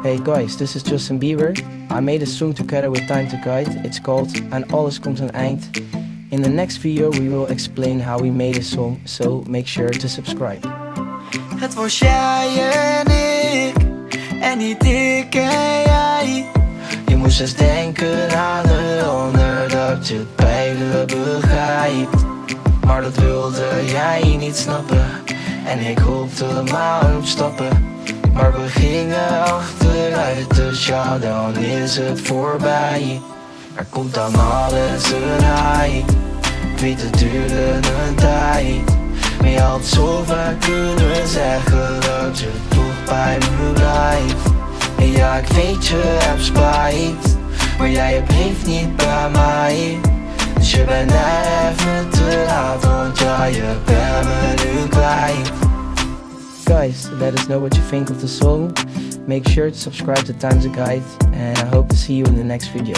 Hey guys, this is Justin Bieber. I made a song together with Time to Guide. It's called En alles komt een eind. In the next video we will explain how we made a song, so make sure to subscribe. Het was jij en ik, en niet ik en jij. Je moest eens denken aan de ander, dat je het beide begrijpt. Maar dat wilde jij niet snappen, en ik hoopte maar op stappen. Maar we gingen achteruit, dus ja, dan is het voorbij. Er komt dan alles een eind. Ik weet het duurde een tijd, maar je had zo vaak kunnen zeggen dat je toch bij me blijft. En ja, ik weet je hebt spijt, maar jij hebt heeft niet bij mij. Dus je bent even te laat, want ja, je bent me nu kwijt. Guys, let us know what you think of the song. Make sure to subscribe to Time to Guide, and I hope to see you in the next video.